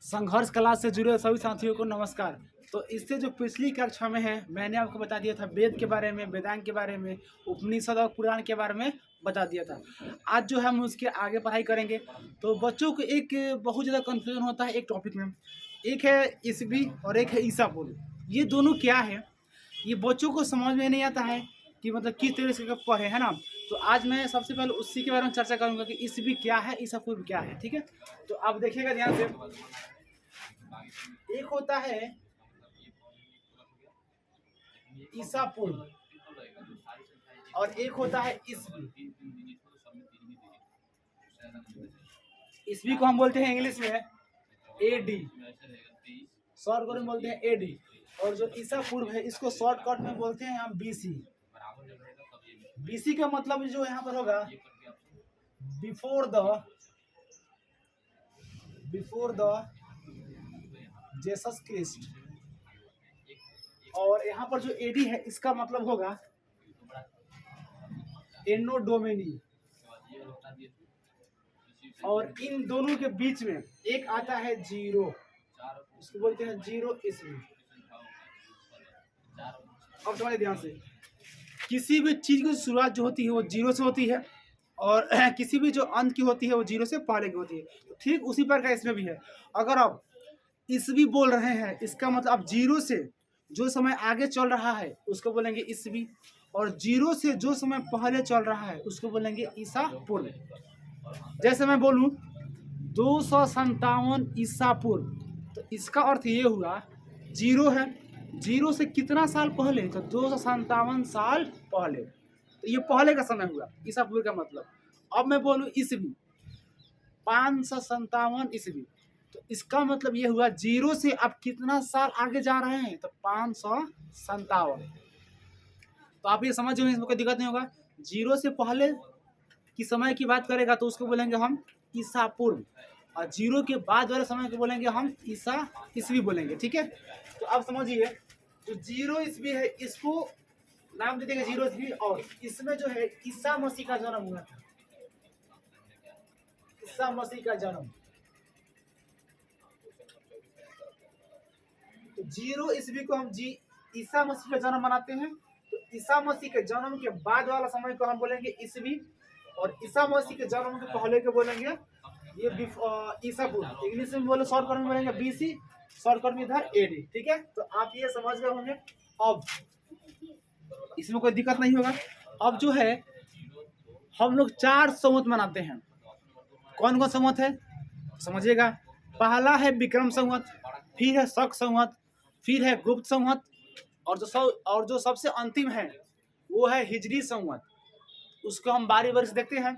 संघर्ष कला से जुड़े सभी साथियों को नमस्कार। तो इससे जो पिछली कक्षा में है मैंने आपको बता दिया था वेद के बारे में, वेदांग के बारे में, उपनिषद और पुराण के बारे में बता दिया था। आज जो है हम उसके आगे पढ़ाई करेंगे। तो बच्चों को एक बहुत ज़्यादा कन्फ्यूजन होता है एक टॉपिक में, एक है ईसवी और एक है ईसा पूर्व। ये दोनों क्या है ये बच्चों को समझ में नहीं आता है कि मतलब किस तरह से पढ़े, है ना। तो आज मैं सबसे पहले उसी के बारे में चर्चा करूंगा कि ईसवी क्या है, ईसा पूर्व क्या है। ठीक है, तो आप देखिएगा ध्यान से। एक होता है ईसा पूर्व और एक होता है ईसवी। ईसवी को हम बोलते हैं इंग्लिश में एडी, शॉर्टकट में बोलते हैं एडी। और जो ईसा पूर्व है इसको शॉर्टकट में बोलते हैं हम बीसी। बीसी का मतलब जो यहाँ पर होगा बिफोर द जेसस क्रिस्ट। और यहाँ पर जो एडी है इसका मतलब होगा एनो डोमिनी। और इन दोनों के बीच में एक आता है जीरो, इसको बोलते हैं जीरो ईस्वी। अब तुम्हारे ध्यान से, किसी भी चीज की शुरुआत जो होती है वो जीरो से होती है और किसी भी जो अंत की होती है वो जीरो से पहले की होती है। तो ठीक उसी प्रकार इसमें भी है। अगर आप ईस्वी बोल रहे हैं इसका मतलब आप जीरो से जो समय आगे चल रहा है उसको बोलेंगे ईस्वी, और जीरो से जो समय पहले चल रहा है उसको बोलेंगे ईसा पूर्व। जैसे मैं बोलूं 257 ईसा पूर्व, तो इसका अर्थ ये हुआ जीरो है, जीरो से कितना साल पहले, तो 257 साल पहले। तो ये पहले का समय हुआ ईसा पूर्व का मतलब। अब मैं बोलूं ईस्वी 557 ईस्वी, तो इसका मतलब ये हुआ जीरो से आप कितना साल आगे जा रहे हैं, तो 557। तो आप ये समझ इसमें कोई दिक्कत नहीं होगा। जीरो से पहले की समय की बात करेगा तो उसको बोलेंगे हम ईसा पूर्व, और जीरो के बाद वाले समय को बोलेंगे हम ईसा ईस्वी बोलेंगे। ठीक है, तो आप समझिए जो जीरो ईस्वी है इसको नाम दे देंगे जीरो ईस्वी, और इसमें जो है ईसा मसीह का जन्म हुआ था, ईसा मसीह का जन्म। तो जीरो ईस्वी को हम ईसा मसीह का जन्म मनाते हैं। तो ईसा मसीह के जन्म के बाद वाला समय को हम बोलेंगे ईस्वी, और ईसा मसीह के जन्म के पहले के बोलेंगे ये ईसा पूर्व। इंग्लिश में बोले शॉर्टकट में बोलेंगे बीसी, शॉर्टकट में इधर एडी। ठीक है, तो आप ये समझ गए होंगे। अब इसमें कोई दिक्कत नहीं होगा। अब जो है हम लोग 4 संवत मनाते हैं। कौन कौन संवत है समझिएगा। पहला है विक्रम संवत, फिर है शक संवत, फिर है गुप्त संवत, और जो सबसे अंतिम है वो है हिजरी संवत। उसको हम बारी बारी से देखते हैं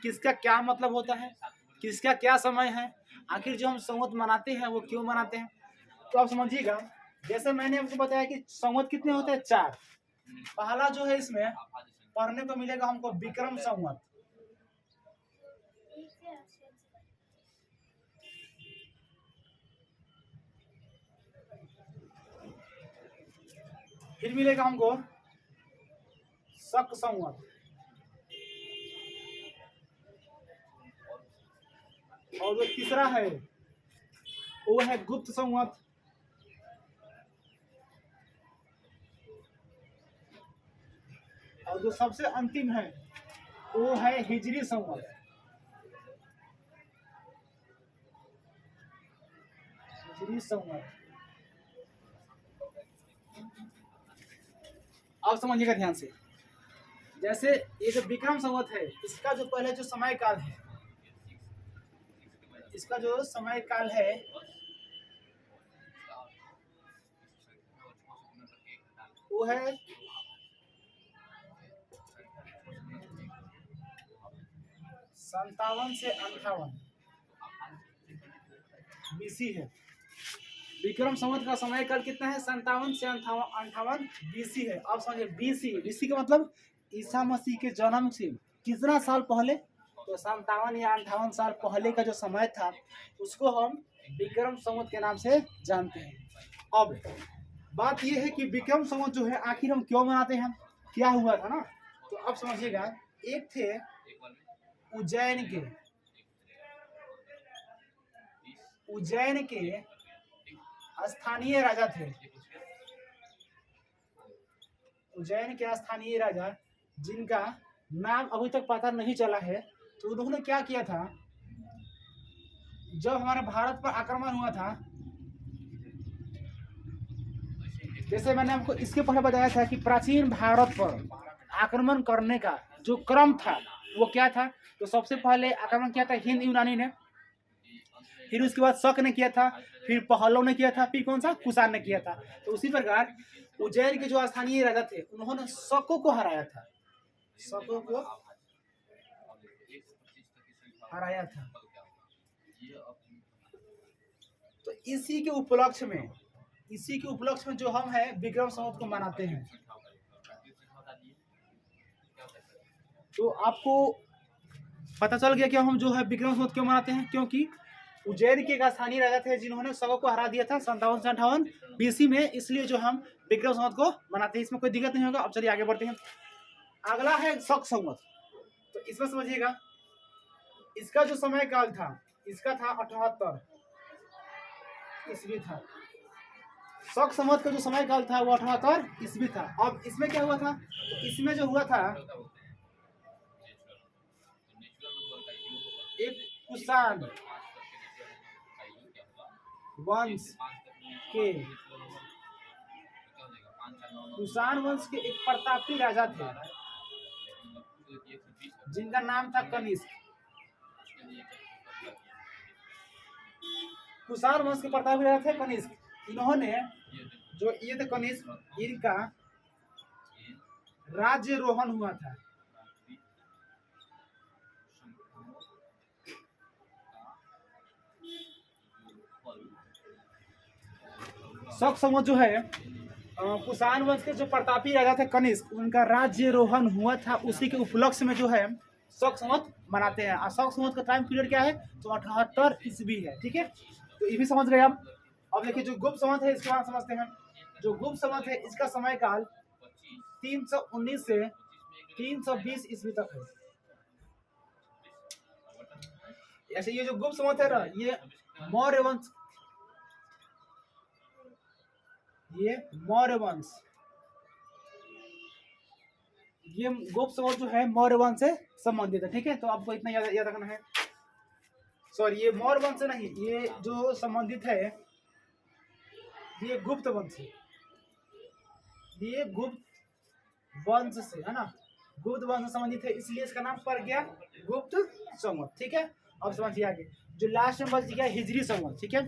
किसका क्या मतलब होता है, किसका क्या समय है, आखिर जो हम संवत मनाते हैं वो क्यों मनाते हैं। तो आप समझिएगा, जैसे मैंने आपको बताया कि संवत कितने होते हैं 4। पहला जो है इसमें पढ़ने को मिलेगा हमको विक्रम संवत, फिर मिलेगा हमको शक संवत, और जो तीसरा है वो है गुप्त संवत, और जो सबसे अंतिम है वो है हिजरी संवत। हिजरी संवत अब समझिएगा ध्यान से। जैसे ये जो विक्रम संवत है इसका जो पहले जो समय काल है, इसका जो समय काल है वो है 57 से 58 बीसी है। विक्रम संवत का समय काल कितना है, 57 से 58 बीसी है। अब समझिए बीसी, बीसी का मतलब ईसा मसीह के जन्म से कितना साल पहले, तो 57 या 58 साल पहले का जो समय था उसको हम विक्रम संवत के नाम से जानते हैं। अब बात यह है कि विक्रम संवत जो है आखिर हम क्यों मनाते हैं, क्या हुआ था ना। तो अब समझिएगा, एक थे उज्जैन के उज्जैन के स्थानीय राजा थे। उज्जैन के स्थानीय राजा जिनका नाम अभी तक पता नहीं चला है, तो उन्होंने क्या किया था, जब हमारे भारत पर आक्रमण हुआ था, जैसे मैंने आपको इसके पहले बताया था कि प्राचीन भारत पर आक्रमण करने का जो क्रम था वो क्या था। तो सबसे पहले आक्रमण किया था हिंद यूनानी ने, फिर उसके बाद शक ने किया था, फिर पहलव ने किया था, फिर कौन सा, कुषाण ने किया था। तो उसी प्रकार उज्जैन के जो स्थानीय राजा थे उन्होंने शकों को हराया था, शकों को हराया था। तो इसी के उपलक्ष्य में जो हम है विक्रम संवत को मनाते हैं। तो आपको पता चल गया कि हम जो है विक्रम संवत क्यों मनाते हैं, क्योंकि उज्जैन के एक स्थानीय राजा थे जिन्होंने शकों को हरा दिया था 5758 BC में, इसलिए जो हम विक्रम संवत को मनाते हैं। इसमें कोई दिक्कत नहीं होगा। अब चलिए आगे बढ़ते हैं। अगला है शक संवत। तो इसमें समझिएगा, इसका जो समय काल था, इसका था 78 ईस्वी था। शक संवत का जो समय काल था वो 78 ईस्वी था। अब इसमें क्या हुआ था, तो इसमें जो हुआ था, एक कुषाण वंश के एक प्रतापी राजा थे जिनका नाम था कनिष्क। कुषाण वंश के प्रतापी राजा थे कनिष्क। इन्होंने जो ये थे कनिष्क, इनका राज्यरोहण हुआ था। शक संवत जो है कुषाण वंश के जो प्रतापी राजा थे कनिष्क, उनका राज्यरोहण हुआ था, उसी के उपलक्ष्य में जो है शक संवत मनाते हैं। और शक संवत का टाइम पीरियड क्या है, तो 78 ईस्वी है। ठीक है, तो ये भी समझ गए आप। अब देखिए जो गुप्त संवत है इसके बारे में समझते हैं। जो गुप्त संवत है इसका समय काल 319 से 320 ईस्वी तक है। ऐसे ये जो गुप्त संवत है ना, ये मौर्य वंश ये गुप्त संवत जो है मौर्य वंश से संबंधित है। ठीक है, तो आपको इतना याद रखना है। सॉरी, ये मौर्य वंश से नहीं, ये जो संबंधित है ये गुप्त वंश से, ये गुप्त वंश से है ना, गुप्त वंश से संबंधित है, इसलिए इसका नाम पड़ गया गुप्त संवत। ठीक है, अब समझिए आगे जो लास्ट में बच गया हिजरी संवत। ठीक है,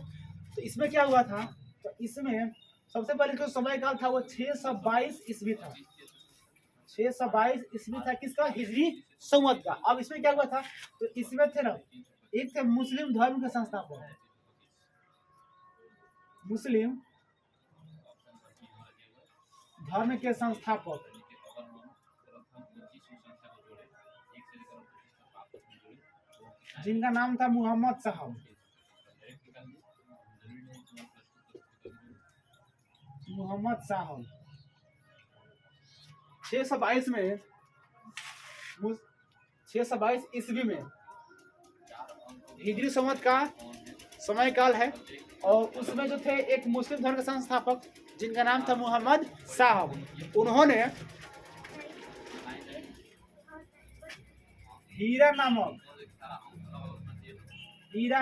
तो इसमें क्या हुआ था, तो इसमें सबसे पहले जो समय काल था वो 622 ईस्वी था। 622 ईस्वी था किसका, हिजरी संवत का। अब इसमें क्या हुआ था, तो इसमें थे ना, एक थे मुस्लिम धर्म के संस्थापक, मुस्लिम धर्म के संस्थापक जिनका नाम था मोहम्मद साहब। मोहम्मद साहब 622 में 622 ईस्वी में हिजरी संवत का समय काल है। और उसमें जो थे एक मुस्लिम धर्म के संस्थापक जिनका नाम था मोहम्मद साहब, उन्होंने हीरा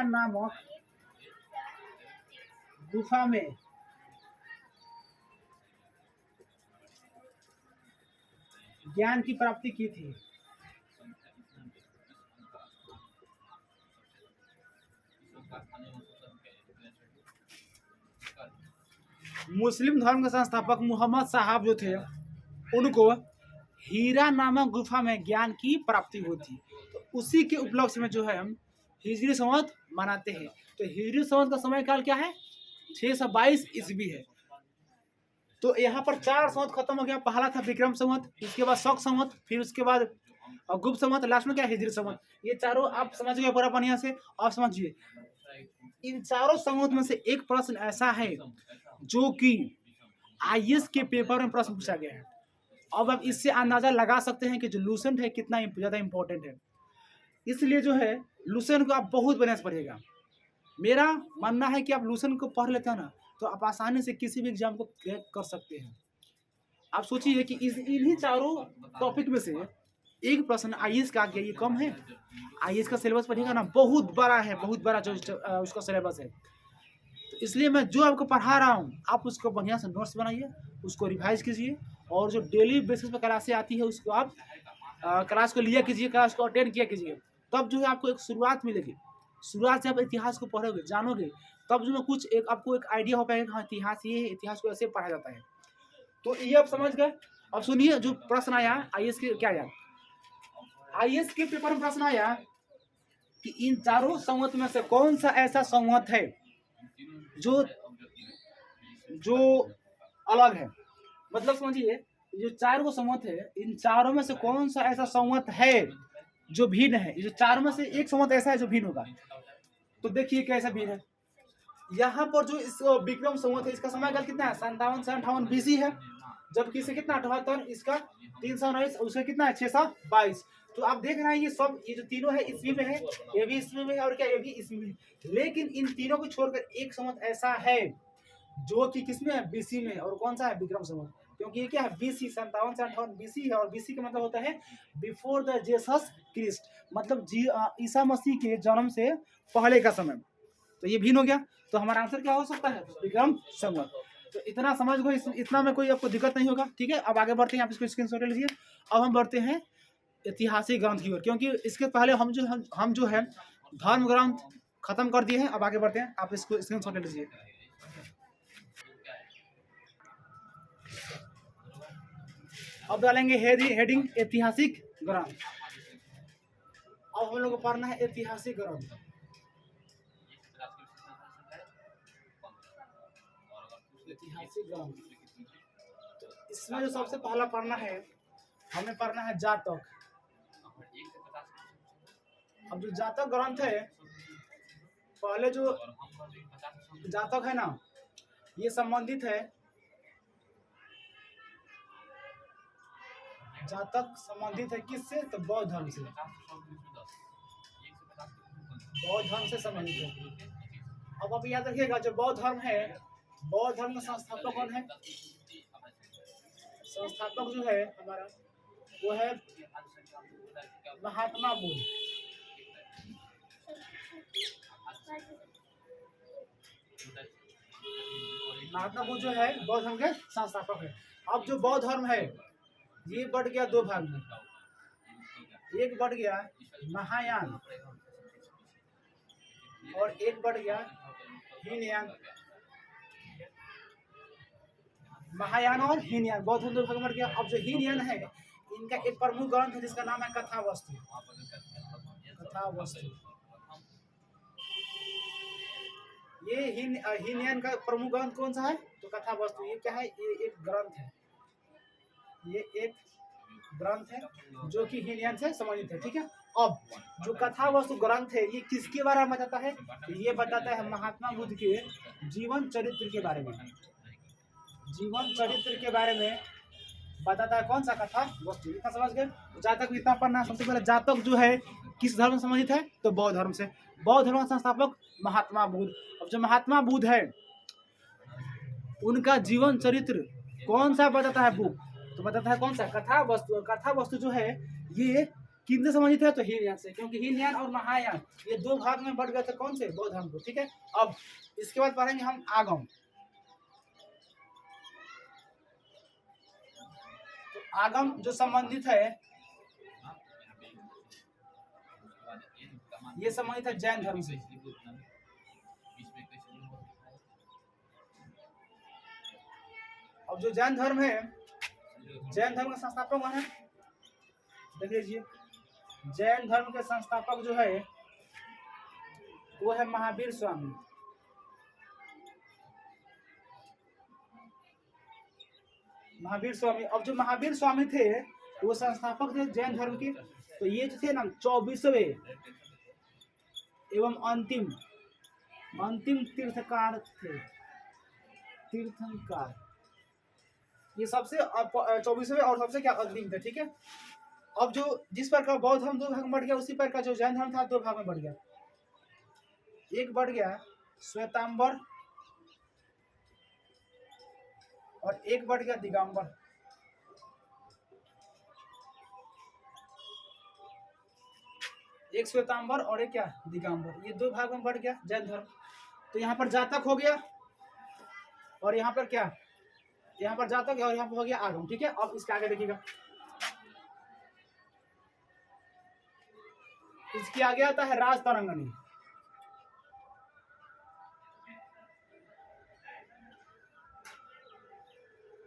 नामक गुफा में ज्ञान की प्राप्ति की थी। मुस्लिम धर्म के संस्थापक मोहम्मद साहब जो थे, उनको हीरा नामक गुफा में ज्ञान की प्राप्ति हुई थी। तो उसी के उपलक्ष्य में जो है हम हिजरी संवत मनाते हैं। तो हिजरी संवत का समय काल क्या है, 622 ईस्वी है। तो यहाँ पर 4 संवत खत्म हो गया। पहला था विक्रम संवत, उसके बाद शक संवत, फिर उसके बाद गुप्त संवत, लास्ट में क्या हिजरी संवत। ये चारों आप समझ गए पूरा बढ़िया से। आप समझिए इन चारों संवत में से एक प्रश्न ऐसा है जो कि IAS के पेपर में प्रश्न पूछा गया है। अब आप इससे अंदाजा लगा सकते हैं कि जो लूसेंट है कितना ज्यादा इंपॉर्टेंट है। इसलिए जो है लूसेंट को आप बहुत बढ़िया से पढ़िएगा। मेरा मानना है कि आप लूसेंट को पढ़ लेते हैं ना तो आप आसानी से किसी भी एग्जाम को क्रैक कर सकते हैं। आप सोचिए कि इन्हीं चारों टॉपिक में से एक प्रश्न आईएएस का आ गया, ये कम है? आईएएस का सिलेबस पढ़िएगा ना, बहुत बड़ा है, बहुत बड़ा जो उसका सिलेबस है। तो इसलिए मैं जो आपको पढ़ा रहा हूँ आप उसको बढ़िया से नोट्स बनाइए, उसको रिवाइज कीजिए, और जो डेली बेसिस पर क्लासें आती है उसको आप क्लास को लिया कीजिए, क्लास को अटेंड किया कीजिए। तब जो है आपको एक शुरुआत मिलेगी। शुरुआत से आप इतिहास को पढ़ोगे, जानोगे, तब जो है कुछ एक आपको एक आइडिया हो पाएगा, हाँ इतिहास ये है, इतिहास को ऐसे पढ़ा जाता है। तो ये आप समझ गए। अब सुनिए जो प्रश्न आया आईएएस के, क्या आया आईएएस के पेपर में प्रश्न आया कि इन चारों संवत में से कौन सा ऐसा संवत है जो जो अलग है। मतलब समझिए जो चार को संवत है, इन चारों में से कौन सा ऐसा संवत है जो भिन्न है। जो चारों में से एक संवत ऐसा है जो भिन्न होगा। तो देखिए कैसा भिन्न है। यहाँ पर जो इस विक्रम संवत है इसका समय कितना है, 57 से 58 बीसी है, जबकि इसे कितना 78, इसका 319, उसका कितना है 622। तो आप देख रहे हैं ये सब, ये जो तीनों है ईस्वी में है, ये भी ईस्वी में है, और क्या ये भी ईस्वी में है। लेकिन इन तीनों को छोड़कर एक संवत ऐसा है जो कि किसमें है, बीसी में, और कौन सा है, विक्रम संवत। क्योंकि ये क्या है, बीसी 57 से 58 बीसी है, और बीसी का मतलब होता है बिफोर द जीसस क्रिस्ट, मतलब ईसा मसीह के जन्म से पहले का समय। तो ये भिन्न हो गया। तो हमारा आंसर क्या हो सकता है, विक्रम संवत। तो इतना समझ गो, इतना में कोई आपको दिक्कत नहीं होगा। ठीक है, अब आगे बढ़ते हैं, आप इसको स्क्रीनशॉट ले लीजिए। अब हम बढ़ते हैं ऐतिहासिक ग्रंथ की ओर, क्योंकि इसके पहले हम जो है धर्म ग्रंथ खत्म कर दिए हैं। अब आगे बढ़ते हैं, आप इसको स्क्रीनशॉट ले लीजिए। अब डालेंगे हेडिंग ऐतिहासिक ग्रंथ। अब हम लोग को पढ़ना है ऐतिहासिक ग्रंथ। ऐतिहासिक ग्रंथ, तो इसमें जो सबसे पहला पढ़ना है, हमें पढ़ना है जातक। अब जो जातक ग्रंथ है, पहले जो जातक है ना, ये संबंधित है, जातक संबंधित है किससे, तो बौद्ध धर्म से। बौद्ध धर्म से संबंधित है। अब आप याद रखिएगा जो बौद्ध धर्म है, बौद्ध धर्म का संस्थापक कौन है, संस्थापक जो है हमारा वो है महात्मा बुद्ध। महात्मा बुद्ध जो है बौद्ध धर्म के संस्थापक है। अब जो बौद्ध धर्म है ये बढ़ गया दो भाग में, एक बढ़ गया महायान और एक बढ़ गया हीनयान। महायान और हीनयान, बौद्ध धर्म दो भाग में बढ़ गया। अब जो हीनयान है इनका एक प्रमुख ग्रंथ है जिसका नाम है कथावस्तु। कथावस्तु ये हीनयान का प्रमुख ग्रंथ कौन सा है, तो कथावस्तु। ये क्या है, ये एक ग्रंथ है, ये एक ग्रंथ है जो कि हीनयान से संबंधित है। ठीक है, अब जो कथावस्तु ग्रंथ है ये किसके बारे में बताता है, ये बताता है महात्मा बुद्ध के जीवन चरित्र के बारे में। जीवन चरित्र के बारे में बताता है कौन सा, कथा वस्तु। इतना समझ गए। जातक इतना पढ़ना। सबसे पहले जातक जो है किस धर्म से संबंधित है, तो बौद्ध धर्म से। बौद्ध धर्म का संस्थापक महात्मा बुद्ध। अब जो महात्मा बुद्ध है उनका जीवन चरित्र कौन सा बताता है बुक, तो बताता है कौन सा, कथा वस्तु। कथा वस्तु जो है ये किनसे संबंधित है, तो हीनयान से, क्योंकि हीनयान और महायान ये दो भाग में बढ़ गए थे कौन से, बौद्ध धर्म को। ठीक है, अब इसके बाद पढ़ेंगे हम आगम। तो आगम जो संबंधित है ये संबंधित है जैन धर्म से। अब जो जैन धर्म है, जैन धर्म का संस्थापक कौन है, देख लीजिए। जैन धर्म के संस्थापक जो है वो है महावीर स्वामी। महावीर स्वामी। अब जो महावीर स्वामी थे वो संस्थापक थे जैन धर्म के। तो ये जो थे ना 24वें एवं अंतिम तीर्थकार थे, तीर्थंकर। ये सबसे 24वें और सबसे क्या अंतिम थे। ठीक है, अब जो जिस प्रकार बौद्ध धर्म दो भाग में बढ़ गया, उसी प्रकार जो जैन धर्म था दो भाग में बढ़ गया। एक बढ़ गया श्वेतांबर और एक बढ़ गया दिगंबर। एक श्वेतांबर और एक क्या दिगंबर, ये दो भाग में बढ़ गया जैन धर्म। तो यहाँ पर जातक हो गया और यहाँ पर क्या, यहाँ पर जातक और यहाँ पर हो गया आगम। ठीक है, अब इसके आगे देखिएगा, इसके आगे आता है राजतरंगिणी।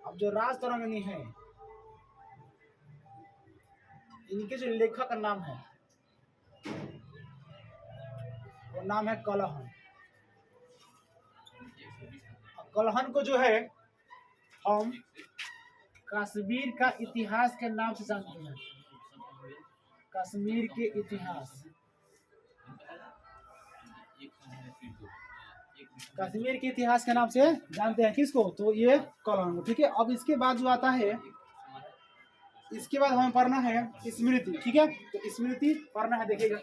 अब जो राजतरंगिणी है, इनके जो लेखक का नाम है वो नाम है कलहन। कलहन को जो है हम कश्मीर का इतिहास के नाम से जानते हैं। कश्मीर के इतिहास, कश्मीर के इतिहास के नाम से जानते हैं किसको, तो ये कलहन। ठीक है, अब इसके बाद जो आता है, इसके बाद हमें पढ़ना है स्मृति। ठीक है, तो स्मृति पढ़ना है, देखिएगा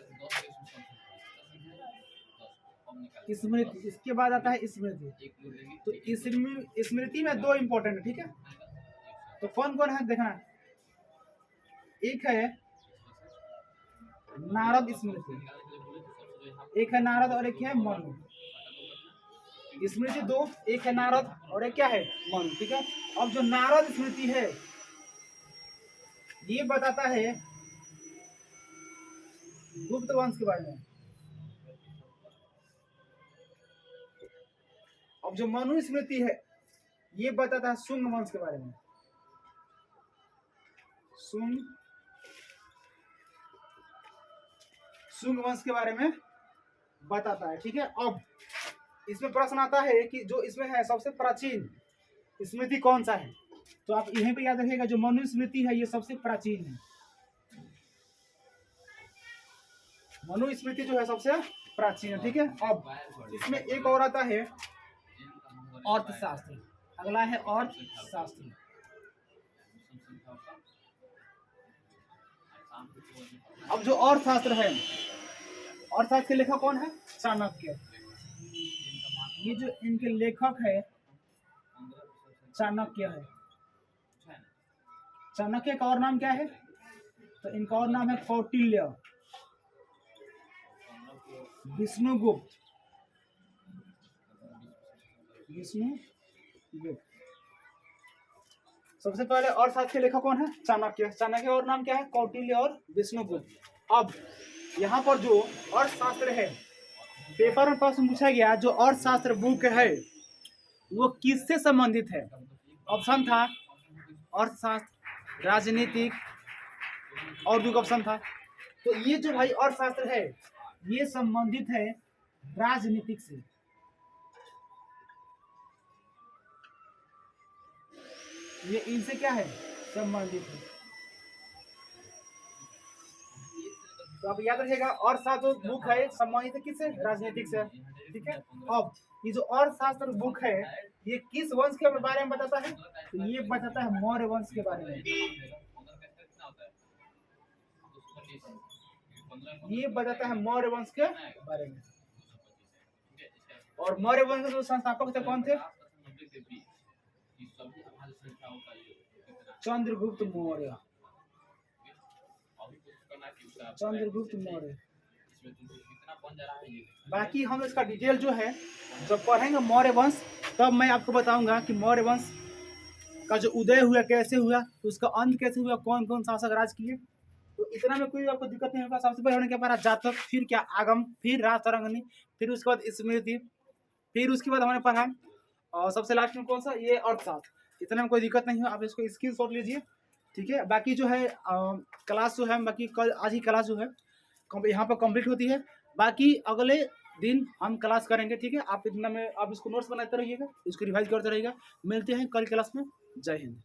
स्मृति, इसके बाद आता है स्मृति। तो स्मृति में दो इंपॉर्टेंट है। ठीक है, तो कौन कौन है देखना, एक है नारद स्मृति, एक है नारद और एक है मनु। स्मृति दो, एक है नारद और एक क्या है मनु। ठीक है, अब जो नारद स्मृति है ये बताता है गुप्त वंश के बारे में। अब जो मनु स्मृति है ये बताता है शुंग वंश के बारे में। शुंग वंश के बारे में बताता है। ठीक है, अब इसमें प्रश्न आता है कि जो इसमें है सबसे प्राचीन स्मृति कौन सा है, तो आप यहीं पे याद रखिएगा जो मनु स्मृति है ये सबसे प्राचीन है। मनु स्मृति जो है सबसे प्राचीन है। ठीक है, अब इसमें एक और आता है अर्थशास्त्र। अगला है अर्थशास्त्र। अब जो अर्थशास्त्र है, अर्थशास्त्र के लेखक कौन है, चाणक्य। ये जो इनके लेखक है चाणक्य है। चाणक्य का और नाम क्या है, तो इनका और नाम है कौटिल्य, विष्णुगुप्त, विष्णुगुप्त। सबसे पहले अर्थशास्त्र के लेखक कौन है, चाणक्य। चाणक्य और नाम क्या है, कौटिल्य और विष्णुगुप्त। अब यहाँ पर जो अर्थशास्त्र है, पेपर में प्रश्न पूछा गया जो अर्थशास्त्र बुक है वो किससे संबंधित है। ऑप्शन था अर्थशास्त्र, राजनीतिक और दूसरा ऑप्शन था। तो ये जो भाई अर्थशास्त्र है ये संबंधित है राजनीतिक से। ये इनसे क्या है, संबंधित है। तो आप याद रखिएगा अर्थशास्त्र बुक है संबंधित किससे, राजनीतिक से। ठीक है, अब ये जो अर्थशास्त्र बुक है ये किस वंश के बारे में बताता है, तो ये बताता है मौर्य वंश के बारे में। ये बताता है मौर्य वंश के बारे में। और मौर्य वंश के जो संस्थापक थे कौन थे, चंद्रगुप्त मौर्य। चंद्रगुप्त मौर्य। बाकी हम इसका डिटेल जो है जब पढ़ेंगे मौर्य वंश तब मैं आपको बताऊंगा कि मौर्य वंश का जो उदय हुआ कैसे हुआ, तो उसका अंत कैसे हुआ, कौन कौन शासक राज किए। तो इतना में कोई आपको दिक्कत नहीं होगा। सबसे पहले क्या पढ़ा, जातक, फिर क्या आगम, फिर राजतरंगिणी, फिर उसके बाद स्मृति, फिर उसके बाद हमने पढ़ा और सबसे लास्ट में कौन सा, ये अर्थशास्त्र। इतना में कोई दिक्कत नहीं हो, आप इसको स्क्रीनशॉट लीजिए। ठीक है, बाकी जो है क्लास जो है, बाकी कल आज ही क्लास जो है यहाँ पर कंप्लीट होती है। बाकी अगले दिन हम क्लास करेंगे। ठीक है, आप इतना में आप इसको नोट्स बनाते रहिएगा, इसको रिवाइज करते रहिएगा। मिलते हैं कल क्लास में। जय हिंद।